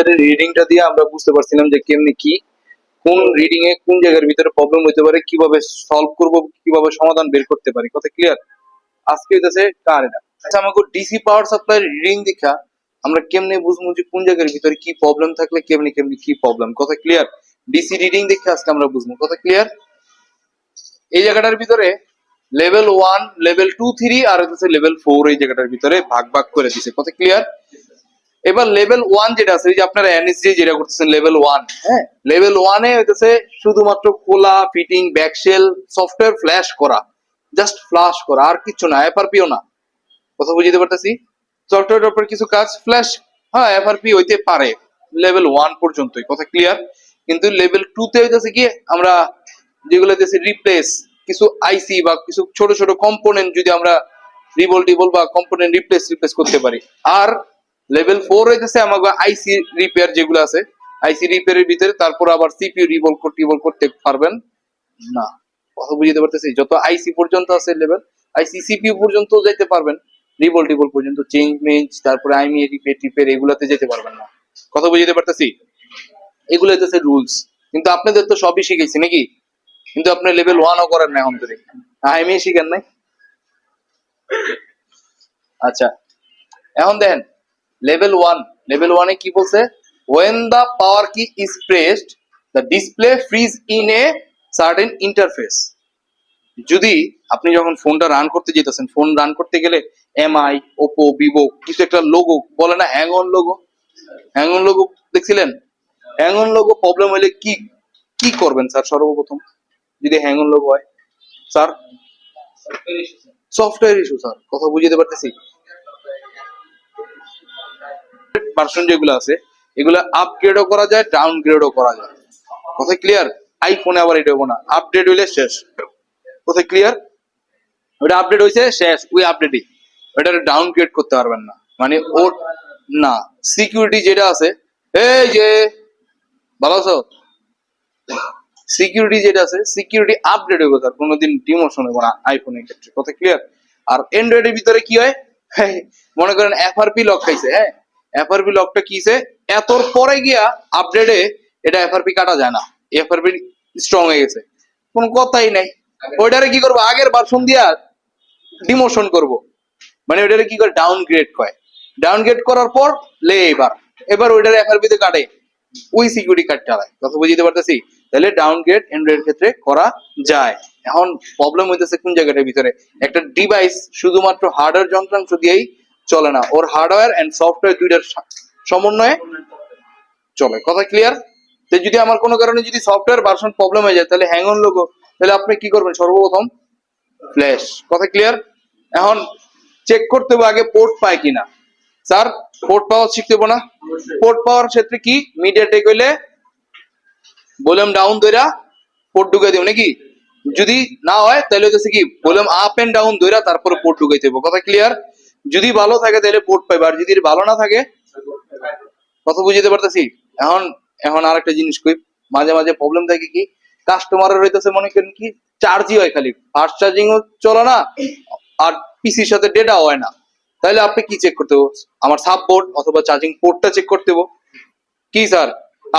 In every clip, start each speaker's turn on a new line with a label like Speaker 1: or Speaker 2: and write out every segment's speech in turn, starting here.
Speaker 1: মিটারের রিডিংটা দিয়ে আমরা বুঝতে পারছিলাম যে কেমনি কি কোন রিডিং এ কোন জায়গার ভিতরে প্রবলেম হইতে পারে, কিভাবে সলভ করব, কিভাবে সমাধান বের করতে পারি। কথা ক্লিয়ার? আজকে হইতেছে কারেন্ট। আচ্ছা, আমাকে ডিসি পাওয়ার সাপ্লাই রিডিং দেখা আমরা কেমনে বুঝবো যে কোন জায়গার ভিতরে কি প্রবলেম থাকলে কেমনে কেমনে কি প্রবলেম। কথা ক্লিয়ার? ডিসি রিডিং দেখে আজকে আমরা বুঝবো। কথা ক্লিয়ার? এই জায়গাটার ভিতরে লেভেল 1, লেভেল 2, 3 আর হচ্ছে লেভেল 4 এই জায়গাটার ভিতরে ভাগ ভাগ করে দিছে। কথা ক্লিয়ার? এবার লেভেল 1 যেটা আছে, এই যে আপনারা এনএসজি যেটা করতেছেন লেভেল 1, হ্যাঁ, লেভেল 1 এ হইতেছে শুধুমাত্র খোলা, ফিটিং, ব্যাকশেল, সফটওয়্যার ফ্ল্যাশ করা, জাস্ট ফ্ল্যাশ করা, আর কিছু না, এফআরপিও না। কথা বুঝতে পারতেছি? সফটওয়্যারের উপর কিছু কাজ ফ্ল্যাশ, হ্যাঁ, এফআরপি হইতে পারে লেভেল 1 পর্যন্তই। কথা ক্লিয়ার? কিন্তু লেভেল 2 তে হইতেছে কি আমরা যেগুলো হইতেছে রিপ্লেস, কিছু আইসি বা কিছু ছোট ছোট কম্পোনেন্ট যদি আমরা রিভোল্টিবল বা কম্পোনেন্ট রিপ্লেস করতে পারি। আর লেভেল 4 হইতেছে আমাকে আইসি রিপেয়ার যেগুলো আছে, আইসি রিপেয়ারের ভিতরে তারপর আবার সিপিইউ রিভলভ করতে পারবেন না। কথা বুঝতে পারতেছি? যত আইসি পর্যন্ত আছে লেভেল, আইসি সিপিইউ পর্যন্ত যেতে পারবেন, রিভোল্টিবল পর্যন্ত চেঞ্জ মেঞ্জ, তারপরে আইএমইএ রিপেয়ার এগুলাতে যেতে পারবেন না। কথা বুঝতে পারতেছি? এগুলো হইতেছে রুলস। কিন্তু আপনাদের তো সবই শিখেছি নাকি? কিন্তু আপনি লেভেল 1ও করেন না এখন ধরে, আইএমইএ শিখেন নাই। আচ্ছা, এখন দেখেন লেভেল 1 এ কি বলছে? when the power key is pressed the display freeze in a certain interface। যদি আপনি যখন ফোনটা রান করতে যেতেছেন, ফোন রান করতে গেলে এমআই, ওপো, ভিভো কিছু একটা লোগো বলে না, hang on logo, hang on logo দেখছিলেন? হ্যাং অন লোগো প্রবলেম হলে কি কি করবেন স্যার? সর্বপ্রথম যদি হ্যাং অন লোগো হয় স্যার, সফটওয়্যার ইস্যু স্যার। কথা বুঝতে পারতেছি? ভার্সন যেগুলো আছে এগুলো আপগ্রেডও করা যায়, ডাউনগ্রেডও করা যায়। কথা ক্লিয়ার? আইফোনে আবার এটা হবো না, আপডেট হইলে শেষ। কথা ক্লিয়ার? ওটা আপডেট হয়েছে শেষ, ওই আপডেটই, ওটা ডাউনগ্রেড করতে পারবেন না। মানে ওর না, সিকিউরিটি যেটা আছে, এই যে ভালো আছো, সিকিউরিটি যেটা আছে সিকিউরিটি আপডেট হইব স্যার, কোনোদিন ডিমোশন হইব না আইফোনের ক্ষেত্রে। কথা ক্লিয়ার? আর অ্যান্ড্রয়েডের ভিতরে কি হয়, মনে করেন এফআরপি লক খাইছে, হ্যাঁ, এফআরপি লকটা কিছে এতর পরে গিয়া আপডেটে এটা এফআরপি কাটা যায় না, এফআরপি স্ট্রং হয়ে গেছে, কোনো কথাই নাই। ওইটারে কি করবো, আগের ভার্সন দিয়া ডিমোশন করব, মানে ওইটারে কি করে ডাউনগ্রেড কয়। ডাউনগ্রেড করার পর এবার ওইটারে এফআরপি তে কাটে, ওই সিকিউরিটি কার্ড চালায়। কথা বুঝতে পারতেছি? তাহলে ডাউনগ্রেড অ্যান্ড্রয়েড ক্ষেত্রে করা যায়। এখন প্রবলেম হইতেছে কোন জায়গাটার ভিতরে, একটা ডিভাইস শুধুমাত্র হার্ডওয়্যার যন্ত্রাংশ দিয়েই চলে না, ওর হার্ডওয়্যার এন্ড সফটওয়্যার দুইটার সমন্বয়ে চলে। কথা ক্লিয়ার? তো যদি আমার কোনো কারণে যদি সফটওয়্যার ভার্সন প্রবলেম হয়ে যায়, তাহলে হ্যাং অন লোগো, তাহলে আপনি কি করবেন? সর্বপ্রথম ফ্ল্যাশ। কথা ক্লিয়ার? এখন চেক করতে হবে আগে পোর্ট পায় কিনা। স্যার পোর্ট পাওয়ার শিখতে হবে না? পোর্ট পাওয়ার ক্ষেত্রে কি মিডিয়াটেক হইলে ভলিউম ডাউন ধইরা পোর্ট ঢুকাই দেব নাকি? যদি না হয় তাহলে হচ্ছে কি ভলিউম আপ এন্ড ডাউন ধইরা তারপরে পোর্ট ঢুকাইতে হবে। কথা ক্লিয়ার? যদি ভালো থাকে তাহলে পোর্ট পাইবা, আর যদি ভালো না থাকে, কথা বুঝতে পারতেছি? এখন এখন আরেকটা জিনিস কই, মাঝে মাঝে প্রবলেম থাকে কি, কাস্টমারের হইতেছে মনে করেন কি চার্জই হয় খালি, ফাস্ট চার্জিংও চলে না, আর পিসির সাথে ডেটা হয় না। তাহলে আপনি কি চেক করতে হবে? আমার সাব বোর্ড অথবা চার্জিং পোর্টটা চেক করতে হবে। কি স্যার,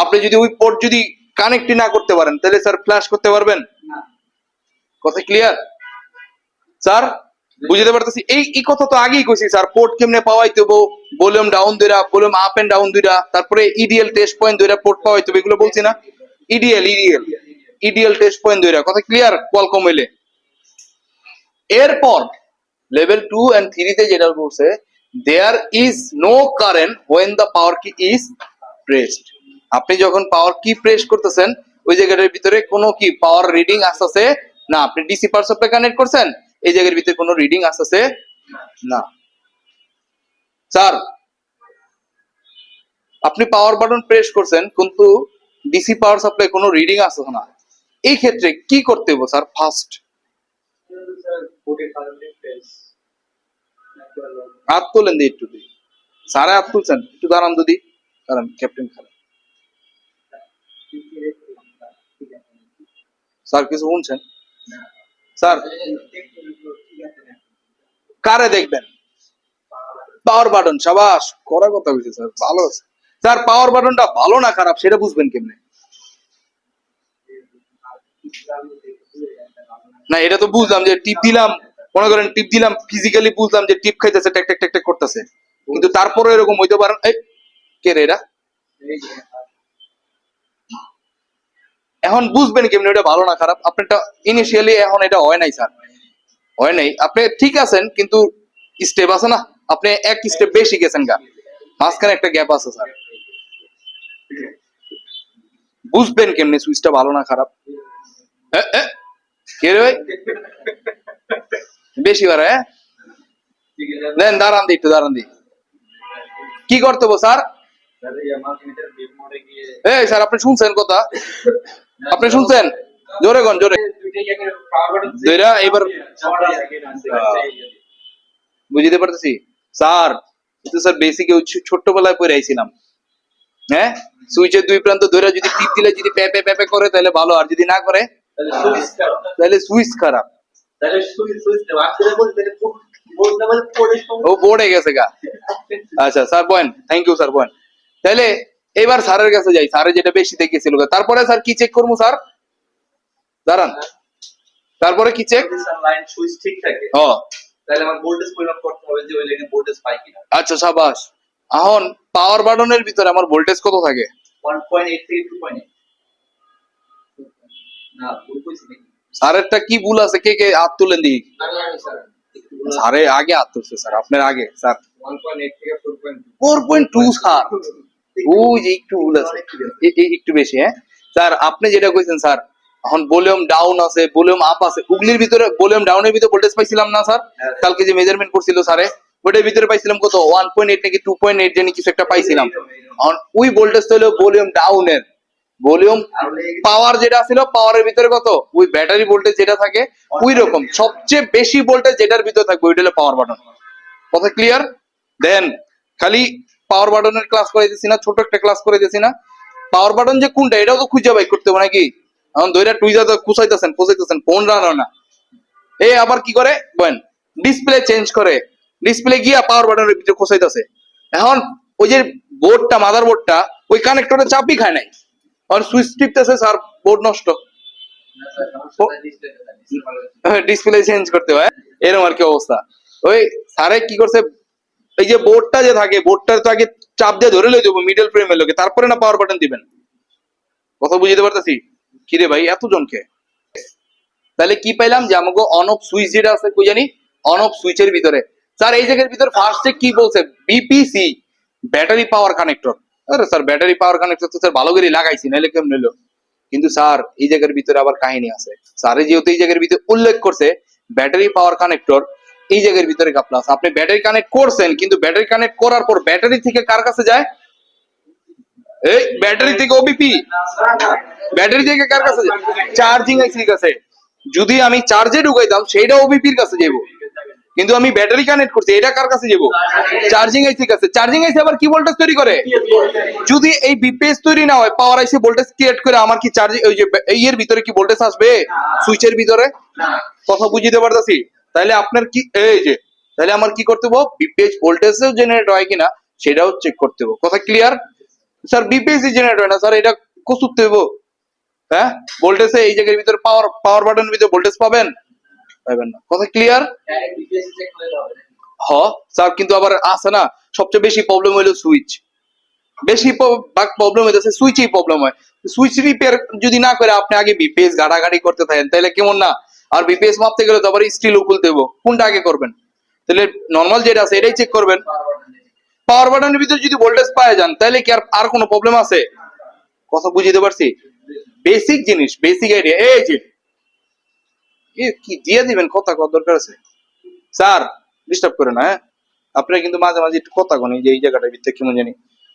Speaker 1: আপনি যদি ওই পোর্ট যদি কানেক্টই না করতে পারেন তাহলে স্যার ফ্ল্যাশ করতে পারবেন? কথা ক্লিয়ার স্যার? বুঝতে পারতেছি? এই কথা তো আগেই কইছি স্যার, পোর্ট কেমনে পাওয়াইতে হবো, ভলিউম ডাউন ধইরা, ভলিউম আপ এন্ড ডাউন ধইরা, তারপরে ইডিএল টেস্ট পয়েন্ট ধইরা পোর্ট পাওয়াইতে হবে, এগুলো বলছি না? ইডিএল টেস্ট পয়েন্ট ধইরা। কথা ক্লিয়ার? কোয়ালকম হইলে এরপর লেভেল 2 and 3 তে যেটা বলছে, there is no current when the power key is pressed. আপনি যখন পাওয়ার কি প্রেস করতেছেন ওই জায়গাটার ভিতরে কোনো কি পাওয়ার রিডিং আসতেছে না। আপনি ডিসি পাওয়ার সাপ্লাই কানেক্ট করছেন, এই জায়গার ভিতরে কোনো রিডিং আসতেছে না। স্যার আপনি পাওয়ার বাটন প্রেস করছেন কিন্তু ডিসি পাওয়ার সাপ্লাই কোনো রিডিং আসছে না, এই ক্ষেত্রে কি করতে হবে স্যার? ফার্স্ট হাত তোলেন দিয়ে একটু দিই, স্যারে হাত তুলছেন, একটু দাঁড়ান যদি, দাঁড়ান ক্যাপ্টেন খারাপ। স্যার কিছু শুনছেন? স্যার কারে দেখবেন? পাওয়ার বাটন, সাবাস, করা কথা বলছে স্যার, ভালো আছে স্যার পাওয়ার বাটনটা ভালো না খারাপ সেটা বুঝবেন কেমনে? না এটা তো বুঝলাম যে টিপ দিলাম, মনে করেন টিপ দিলাম, ফিজিক্যালি বুঝলাম যে টিপ খাইতেছে, ট্যাক ট্যাক ট্যাক ট্যাক করতেছে, কিন্তু তারপরে এরকম হইতে পারে। এই কে রে এটা? এখন বুঝবেন কেমনি ওটা ভালো না খারাপ? আপনারটা ইনিশিয়ালি এখন এটা হয় নাই স্যার, হয় নাই। আপনি ঠিক আছেন কিন্তু স্টেপ আছে না, আপনি এক স্টেপ বেশি গেছেন গা, মাঝখানে একটা গ্যাপ আছে স্যার। বুঝবেন কেমনি সুইচটা ভালো না খারাপ? এ, এ, কে রে ভাই? বেশি বার হ্যাঁ, দেন দাঁড়ান দি, একটু দাঁড়ান দি। কি করতে হবে স্যার? এই স্যার আপনি শুনছেন কথা? আপনি শুনছেন? জোরে কোন জোরে। দুইটা এবার বুঝতে পারতেছি স্যার, কিন্তু স্যার বেসিকে ছোট্টবেলায় পড়ে আইছিলাম। হ্যাঁ, সুইচের দুই প্রান্ত ধরে যদি টিপ দিলে যদি প্যাপে প্যাপে করে তাহলে ভালো, আর যদি না করে তাহলে সুইচ খারাপ। ও পড়ে গেছে গা। আচ্ছা sir point, thank you sir point. তাহলে এবার স্যারের কাছে যাই, স্যারের যেটা বেশি দেখেছিল। তারপরে স্যার কি চেক করবো স্যার? দাঁড়ান, তারপরে কি চেক?
Speaker 2: লাইন সুইচ ঠিক থাকে
Speaker 1: ও
Speaker 2: তাহলে আমার ভোল্টেজ পরিমাপ করতে হবে যে ওই লাইনে ভোল্টেজ পাই কিনা।
Speaker 1: আচ্ছা সাবাস। এখন পাওয়ার বাটনের ভিতরে আমার ভোল্টেজ কত থাকে?
Speaker 2: 1.8 থেকে 2.8। না ভুল কইছি নাকি?
Speaker 1: স্যারেরটা কি ভুল আছে? কে কে হাত তুলেন দিই।
Speaker 2: আমি স্যার
Speaker 1: স্যারে আগে হাত তুলছে স্যার, আপনার আগে স্যার।
Speaker 2: 1.8 থেকে 4.2।
Speaker 1: 4.2 স্যার, ওই যে একটু ভুল আছে, একটু বেশি। হ্যাঁ স্যার আপনি যেটা কইছেন স্যার, এখন ভলিউম ডাউন আছে, ভলিউম আপ আছে, উগলির ভিতরে ভলিউম ডাউনের ভিতরে ভোল্টেজ পাইছিলাম না স্যার? কালকে যে মেজারমেন্ট করছিল স্যারে, ওটার ভিতরে পাইছিলাম কত? 1.8 নাকি 2.8 জানি কিছু একটা পাইছিলাম। এখন ওই ভোল্টেজ হলো ভলিউম ডাউনের। ভলিউম পাওয়ার যেটা ছিল, পাওয়ারের ভিতরে কত? ওই ব্যাটারি ভোল্টেজ যেটা থাকে ওই রকম সবচেয়ে বেশি ভোল্টেজ যেটার ভিতরে থাকবে ওইটা হলো পাওয়ার বাটন। কথা ক্লিয়ার? দেন খালি পাওয়ার বাটনের ক্লাস করে দিছি না, ছোট একটা ক্লাস করে দিছি না? পাওয়ার বাটন যে কোনটা এটাও তো খুঁজে বাই করতে হবে নাকি? এখন দইরা টুইজা তো খুঁচাইতেছেন খুঁচাইতেছেন, ফোন রান হয় না। এই আবার কি করে বলেন? ডিসপ্লে চেঞ্জ করে, ডিসপ্লে গিয়া পাওয়ার বাটনের ভিতরে খুঁচাইতেছে। এখন ওই যে বোর্ডটা, মাদার বোর্ডটা ওই কানেক্টরে চাপই খায় নাই, আর সুইচ টিপতেছে স্যার, বোর্ড নষ্ট।
Speaker 2: না স্যার সমস্যা ডিসপ্লে
Speaker 1: ডিসপ্লে চেঞ্জ করতে হয়, এরকম আর কি অবস্থা। ওই স্যারে কি করছে, এই যে বোর্ডটা যে থাকে, বোর্ডটা তো আগে চাপ দিয়ে ধরে লই দেবো মিডল ফ্রেমের লোকে, তারপরে না পাওয়ার বাটন দিবেন। কথা বুঝতে পারতেছি? কিরে ভাই এতজনকে? তাহলে কি পাইলাম যে আমাকে অন অফ সুইচ যেটা আছে কই জানি, অন অফ সুইচের ভিতরে স্যার এই জায়গার ভিতরে ফার্স্টে কি বলছে? BPC, battery power connector. আরে স্যার ব্যাটারি পাওয়ার কানেক্টর তো স্যার ভালো করে লাগাইছি, নাহলে কেমন নিল? কিন্তু স্যার এই জায়গার ভিতরে আবার কাহিনী আছে। স্যার যেহেতু এই জায়গার ভিতরে উল্লেখ করছে ব্যাটারি পাওয়ার কানেক্টর, এই জায়গার ভিতরে কাপলা আছে। আপনি ব্যাটারি কানেক্ট করছেন, কিন্তু ব্যাটারি কানেক্ট করার পর ব্যাটারি থেকে কার কাছে যায়? এই ব্যাটারি থেকে ওবিপি, ব্যাটারি থেকে কার কাছে যায়? চার্জিং আইসির কাছে। যদি আমি চার্জে ঢুকাইতাম সেইটা ওবিপির কাছে যাবো, কিন্তু আমি ব্যাটারি কানেক্ট করছি, এটা কার কাছে যাবো? চার্জিং আইসির কাছে। চার্জিং আইসি আবার কি ভোল্টেজ তৈরি করে? যদি এই বিপিএস তৈরি না হয়, পাওয়ার আইসি ভোল্টেজ ক্রিয়েট করে আমার কি চার্জিং ওই যে এর ভিতরে কি ভোল্টেজ আসবে সুইচের ভিতরে? কথা বুঝিতে পারতাছি? তাহলে আপনার কি এই যে, তাহলে আমার কি করতে হবে? বিপিএস ভোল্টেজও জেনারেট হয় কিনা সেটাও চেক করতে হবে। কথা ক্লিয়ার? স্যার বিপিএস জেনারেট হয় না স্যার, এটা কসুরতে হবে। হ্যাঁ ভোল্টেজে এই জায়গার ভিতরে পাওয়ার পাওয়ার বাটনের ভিতরে ভোল্টেজ পাবেন? পাবেন না। কথা ক্লিয়ার?
Speaker 2: ডাইরেক্ট ডিপিএস চেক করলে হবে।
Speaker 1: হ স্যার, কিন্তু আবার আছে না, সবচেয়ে বেশি প্রবলেম হইলো সুইচ। বেশি প্রবলেম হইতেছে সুইচেই প্রবলেম হয়। সুইচ রিপেয়ার যদি না করে আপনি আগে বিপিএস গাড়াগাড়ি করতে থাকেন তাহলে কেমন না? আর বিপিএস মাপতে গেলে তো আবার স্টিলও খুলতে হইব, কোনটা আগে করবেন? তাহলে নর্মাল যেটা আছে এটাই চেক করবেন। পাওয়ার বাটনের ভিতরে যদি ভোল্টেজ পায় যান তাহলে কি আর কোনো প্রবলেম আছে? কথা বুঝিতে পারছি? বেসিক জিনিস, বেসিক আইডিয়া। এই যে কি দিয়ে দিবেন, কথা কত দরকার আছে স্যার, ডিস্টার্ব করে না। হ্যাঁ আপনারা কিন্তু মাঝে মাঝে একটু কথা কন, এই যে এই জায়গাটার ভিতরে কেমন জানি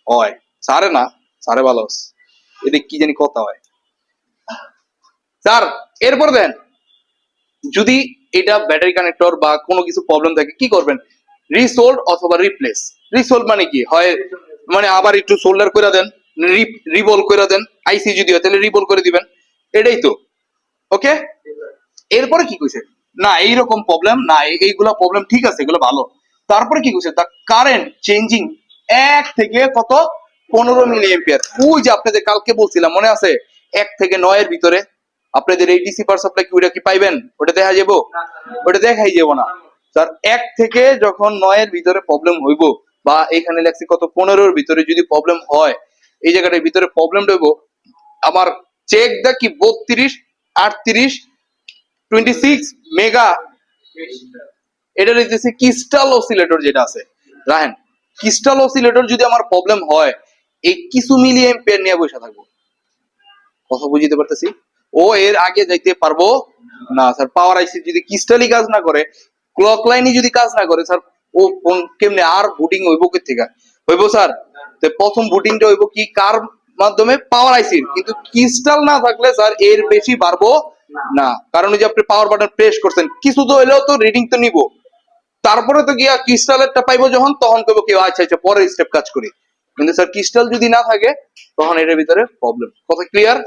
Speaker 1: হয়। সারে না, সারে ভালো আছে, এদিকে কি জানি কথা হয় স্যার। এরপর দেন যদি এটা ব্যাটারি কানেক্টর বা কোনো কিছু প্রবলেম থাকে কি করবেন? রিসোল্ড অথবা রিপ্লেস। রিসোল্ড মানে কি হয়, মানে আবার একটু সোল্ডার করে দেন, রিবল করে দেন। আইসি যদি হয় তাহলে রিবল করে দিবেন, এটাই তো। ওকে, এরপরে কি কইছে? না এইরকম প্রবলেম না, এইগুলা প্রবলেম ঠিক আছে, এগুলো ভালো। তারপরে কি কইছে? দা কারেন্ট চেঞ্জিং 1 থেকে কত 15 মিলি এম্পিয়ার। ওই যে আপনাদের কালকে বলছিলাম মনে আছে, 1 থেকে 9 এর ভিতরে আপনাদের এই ডিসি পাওয়ার সাপ্লাই কি ওটা কি পাইবেন? ওটা দেখা যাবো? ওটা দেখাই যাবো না স্যার। 1 থেকে যখন 9 এর ভিতরে প্রবলেম হইব, বা এখানে লেখছি কত 15 এর ভিতরে যদি প্রবলেম হয়, এই জায়গাটার ভিতরে প্রবলেম হইব, আমার চেক দা কি 32, 38, 26 মেগা, এটা লিখতেছে ক্রিস্টাল অসিলেটর যেটা আছে রাহেন, ক্রিস্টাল অসিলেটর যদি আমার প্রবলেম হয়, এই কিছু মিলি এম্পিয়ার নিয়ে বসে থাকবো। কথা বুঝতে পারতেছি? ও এর আগে যাইতে পারবো না স্যার। পাওয়ার আইসি যদি ক্রিস্টালই কাজ না করে, ক্লক লাইনই যদি কাজ না করে স্যার, ও কেমনে আর বুটিং হইব কে থেকে হইব স্যার? তো প্রথম বুটিংটা হইব কি কার মাধ্যমে? পাওয়ার আইসির। কিন্তু ক্রিস্টাল না থাকলে স্যার এর বেশি পারবো না, কারণ ওই যে আপনি পাওয়ার বাটন প্রেস করছেন, কিছু তো হইলেও তো রিডিং তো নিব, তারপরে তো গিয়া ক্রিস্টালেরটা পাইবো যখন, তখন কেবো কেউ আচ্ছা আচ্ছা পরের স্টেপ কাজ করি। কিন্তু স্যার ক্রিস্টাল যদি না থাকে তখন এটার ভিতরে প্রবলেম। কথা ক্লিয়ার?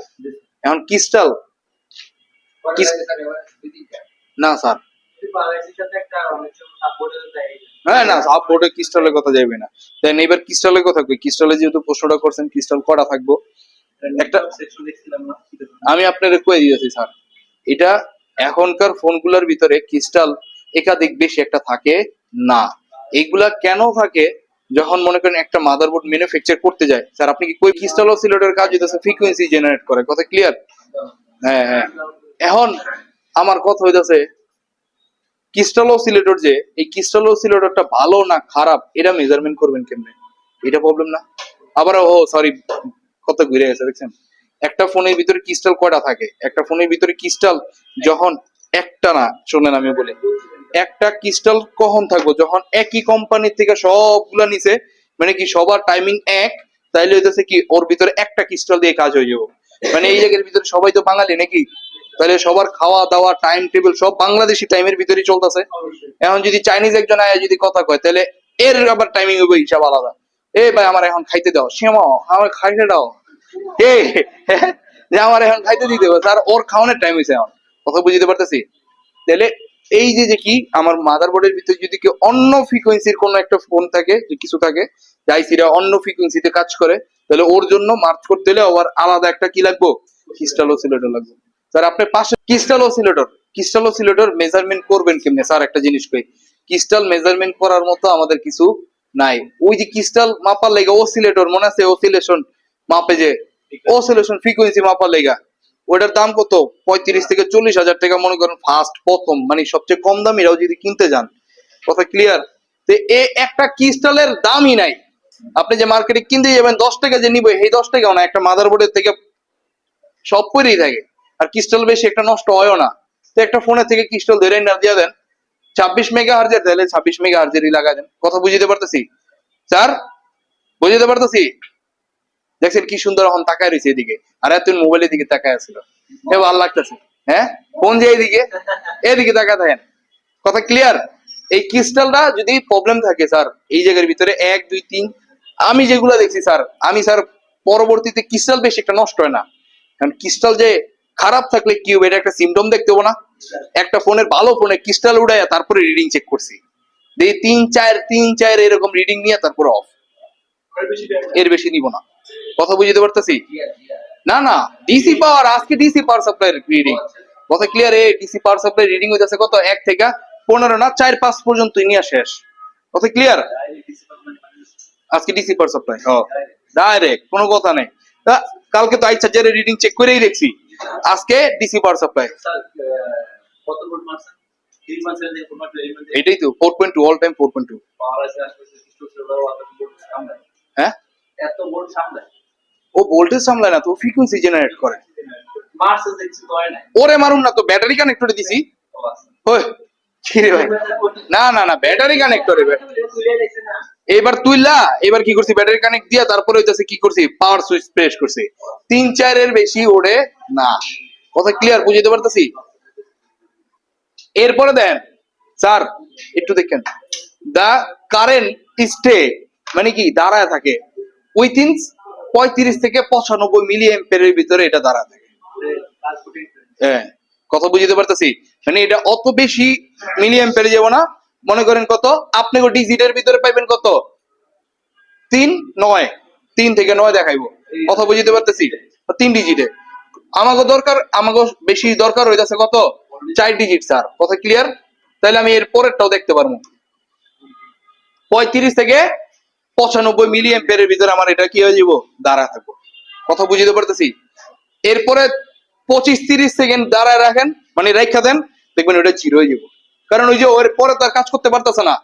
Speaker 1: এখন ক্রিস্টাল না স্যার, হ্যাঁ না সাপোর্টে ক্রিস্টালের কথা যাবে না। দেন এবার ক্রিস্টালের কথা কই, ক্রিস্টালে যেহেতু প্রশ্নটা করছেন, ক্রিস্টাল কটা থাকবো একটা আমি আপনাদের কয়ে দিয়েছি স্যার। এটা এখনকার ফোনগুলোর ভিতরে ক্রিস্টাল একাধিক বেশি একটা থাকে না। এইগুলা কেন থাকে? যখন মনে করেন একটা মাদারবোর্ড ম্যানুফ্যাকচার করতে যায় স্যার, আপনি কি কই ক্রিস্টাল অসিলেটর কাজ হইতাছে ফ্রিকোয়েন্সি জেনারেট করে। কথা ক্লিয়ার? হ্যাঁ হ্যাঁ। এখন আমার কথা হইতাছে ক্রিস্টাল অসিলেটর, যে এই ক্রিস্টাল অসিলেটরটা ভালো না খারাপ এটা মেজারমেন্ট করবেন কেমনে? এটা প্রবলেম না? আবার ও সরি, কথা ঘুরে গেছে দেখছেন। একটা ফোনের ভিতরে ক্রিস্টাল কয়টা থাকে? একটা ফোনের ভিতরে ক্রিস্টাল যখন একটা না, শোনেন আমি বলি, একটা ক্রিস্টাল কখন থাকবো? যখন একই কোম্পানি থেকে সবগুলা নিছে, মানে কি সবার টাইমিং এক, তাইলে হইতেছে কি ওর ভিতরে একটা ক্রিস্টাল দিয়ে কাজ হয়ে যাবো। মানে এই জায়গার ভিতরে সবাই তো বাঙালি নাকি, তাহলে সবার খাওয়া দাওয়া টাইম টেবিল সব বাংলাদেশি টাইমের ভিতরেই চলতেছে। এখন যদি চাইনিজ একজন আয়া যদি কথা কয়, তাহলে এর আবার টাইমিং হবে হিসাব আলাদা। এ ভাই আমার এখন খাইতে দাও, শ্যামা আমার খাইতে দাও, এ যে আমার এখন খাইতে দিতে হবে স্যার, ওর খাওয়ানোর টাইম হয়েছে এখন। কথা বুঝতে পারতেছি? তাহলে এই যে যে কি আমার মাদারবোর্ডের ভিতরে যদি কেউ অন্য ফ্রিকোয়েন্সির কোনো একটা ফোন থাকে, যে কিছু থাকে যে আইসিটা অন্য ফ্রিকোয়েন্সিতে কাজ করে, তাহলে ওর জন্য মার্চ করতে হলে আবার আলাদা একটা কি লাগবে? ক্রিস্টাল অসিলেটর লাগবে। স্যার আপনার পাশে crystal oscillator, crystal oscillator measurement করবেন কেমনে স্যার? একটা জিনিস কই, ক্রিস্টাল মেজারমেন্ট করার মতো আমাদের কিছু নাই। ওই যে ক্রিস্টাল মাপার লেগে অসিলেটর মনে আছে, অসিলেশন মাপে যে অসিলেশন ফ্রিকোয়েন্সি মাপার লেগা, ওটার দাম কত? 35 থেকে 40 হাজার টাকা মনে করেন ফার্স্ট প্রথম, মানে সবচেয়ে কম দামিরাও যদি কিনতে যান। কথা ক্লিয়ার? তো এই একটা ক্রিস্টালের দামই নাই। আপনি যে মার্কেটে কিনতে যাবেন 10 টাকা যে নিবে, এই 10 টাকাও না, একটা মাদারবোর্ডের থেকে সব পরেই থাকে। আর ক্রিস্টাল বেশি একটা নষ্ট হয়ও না। তো একটা ফোনের থেকে ক্রিস্টাল ধরে না দিয়ে দেন 26 মেগা হার্জের, তাহলে 26 মেগা হার্জেরই লাগা দেন। কথা বুঝতে পারতেছি স্যার? বুঝতে পারতেছি? দেখছেন কি সুন্দর এখন তাকায় রয়েছে এদিকে, আর এতদিন মোবাইলের দিকে তাকায় আছিল। এ ভালো লাগতেছে। হ্যাঁ ফোন যে এইদিকে, এদিকে তাকায় থাকেন। কথা ক্লিয়ার? এই ক্রিস্টালটা যদি প্রবলেম থাকে স্যার, এই জায়গার ভিতরে 1 2 3 আমি যেগুলো দেখছি স্যার, আমি স্যার পরবর্তীতে ক্রিস্টাল বেশি একটা নষ্ট হয় না। কারণ ক্রিস্টাল যে খারাপ থাকলে কি হবে, এটা একটা সিমটম দেখতে হবো না? একটা ফোনের ভালো ফোনে ক্রিস্টাল উড়াইয়া তারপরে রিডিং চেক করছি, দিয়ে 3 4 এরকম রিডিং নিয়ে তারপরে অফ, এর বেশি নিব না। কথা বুঝতে পারতেছি? না না, ডিসি পাওয়ার, আজকে ডিসি পাওয়ার সাপ্লাই রিডিং। কথা ক্লিয়ার? এই ডিসি পাওয়ার সাপ্লাই রিডিং হইতাছে কত? 1 থেকে 15 না 4 5 পর্যন্ত নিয়ে শেষ। কথা ক্লিয়ার? আজকে ডিসি পাওয়ার সাপ্লাই ডাইরেক্ট, কোনো কথা নেই। তা কালকে তো আইসা যারে রিডিং চেক করেই দেখছি, আজকে ডিসি পাওয়ার সাপ্লাই।
Speaker 2: কত ভোল্ট মারছেন? 3 মাসের যে ফোন মারছে এই মধ্যে
Speaker 1: এটাই তো 4.2, অল টাইম 4.2।
Speaker 2: পাওয়ার আছে আসলে সিস্টেম সেটাও এত ভোল্ট সামলায়।
Speaker 1: হ্যাঁ
Speaker 2: এত ভোল্ট সামলায়।
Speaker 1: ও ভোল্টেজ সামলায় না তো, ফ্রিকোয়েন্সি জেনারেট করে।
Speaker 2: মারছে দেখছি তো হয় না।
Speaker 1: ওরে মারুন না তো, ব্যাটারি কানেক্টরে দিছি। ওই কি রে ভাই, না না না ব্যাটারি কানেক্টরে। এবার তুইলা, এবার কি করছি, ব্যাটারি কানেক্ট দিয়া তারপরে হইতাছে কি করছি, পাওয়ার সুইচ প্রেস করছি। 3 4 এর বেশি ওড়ে না। কথা ক্লিয়ার? বুঝতে পারতেছি? এরপরে দেন স্যার একটু দেখেন, দা কারেন্ট স্টে মানে কি দাঁড়ায় থাকে উইথিন 35 থেকে 95 মিলি অ্যাম্পিয়ারের ভিতরে এটা দাঁড়ায় থাকে। হ্যাঁ কথা বুঝতে পারতেছি? মানে এটা অত বেশি মিলি অ্যাম্পিয়ারে যাব না। মনে করেন কত, আপনি ডিজিটের ভিতরে পাইবেন কত 3 9, 3 থেকে 9 দেখাইবো। কথা বুঝতে পারতেছি? 3 ডিজিটে আমাকে দরকার, আমাকে বেশি দরকার হইতাছে কত? 4 ডিজিট স্যার। কথা ক্লিয়ার? তাহলে আমি এর পরেরটাও দেখতে পারবো। 35 থেকে 95 মিলি অ্যাম্পিয়ারের ভিতরে আমার এটা কি হয়ে যাব? দাঁড়া থাকবো। কথা বুঝতে পারতেছি? এরপরে 25-30 সেকেন্ড দাঁড়ায় রাখেন, মানে রেখা দেন, দেখবেন ওটা জিরো হয়ে যাবো। কারণ ওই যে ওর পরে তার কাজ করতে পারতেছে না।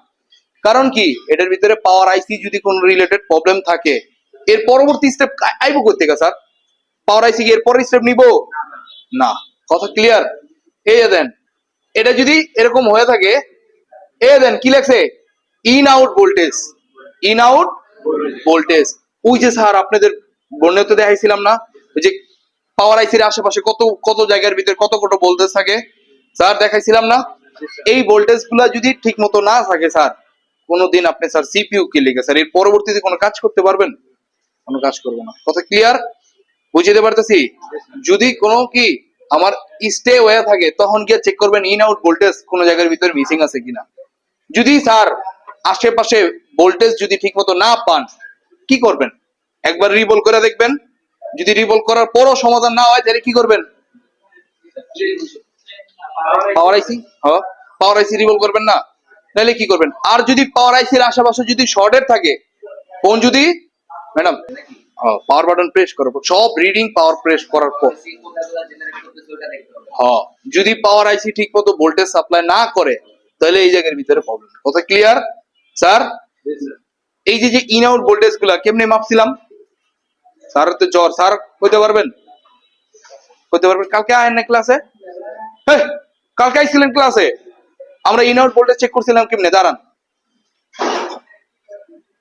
Speaker 1: কারণ কি, এটার ভিতরে পাওয়ার আইসি যদি কোনো রিলেটেড প্রবলেম থাকে, এর পরবর্তী স্টেপ আইবো করতে গা স্যার? পাওয়ার আইসি এর পরের স্টেপ নিবো না। কথা ক্লিয়ার? এই দেন, এটা যদি এরকম হয়ে থাকে, এ দেন কি লেখছে? In out voltage, in out voltage. ওই যে স্যার আপনাদের বর্ণিত দেখাইছিলাম না, ওই যে পাওয়ার আইসির আশেপাশে কত কত জায়গার ভিতরে কত কত ভোল্টেজ থাকে স্যার, দেখাইছিলাম না? এই ভোল্টেজ গুলা যদি ঠিক মতো না থাকে স্যার, কোনোদিন আপনি স্যার সিপিইউ কে লিখে স্যার এর পরবর্তীতে কোনো কাজ করতে পারবেন? কোনো কাজ করবো না। কথা ক্লিয়ার? বুঝতে পারতেছি? যদি কোনো কি আমার স্টে হয়ে থাকে, তখন গিয়ে চেক করবেন ইন আউট ভোল্টেজ কোন জায়গার ভিতরে মিসিং আছে কিনা। যদি স্যার আশেপাশে ভোল্টেজ যদি ঠিক মতো না পান, কি করবেন? একবার রিভলভ করে দেখবেন। যদি রিভলভ করার পরও সমাধান না হয়, তাহলে কি করবেন? পাওয়ার আইসি, হ্যাঁ পাওয়ার আইসি রিভলভ করবেন না, তাহলে কি করবেন? আর যদি পাওয়ার আইসির আশেপাশে যদি শর্টের থাকে, ফোন যদি ম্যাডাম পাওয়ার বাটন প্রেস করো, সব রিডিং পাওয়ার প্রেস করার পর, হ্যাঁ যদি পাওয়ার আইসি ঠিক মতো ভোল্টেজ সাপ্লাই না করে, তাহলে এই জায়গার ভিতরে প্রবলেম। কথা ক্লিয়ার স্যার? এই যে যে ইন আউট ভোল্টেজ গুলা কেমনে মাপছিলাম স্যার? তো জ্বর স্যার কইতে পারবেন? কইতে পারবেন? কালকে আয়েন না ক্লাসে? হ্যাঁ কালকে আইছিলেন ক্লাসে, আমরা ইন আউট ভোল্টেজ চেক করছিলাম কেমনে? দাঁড়ান,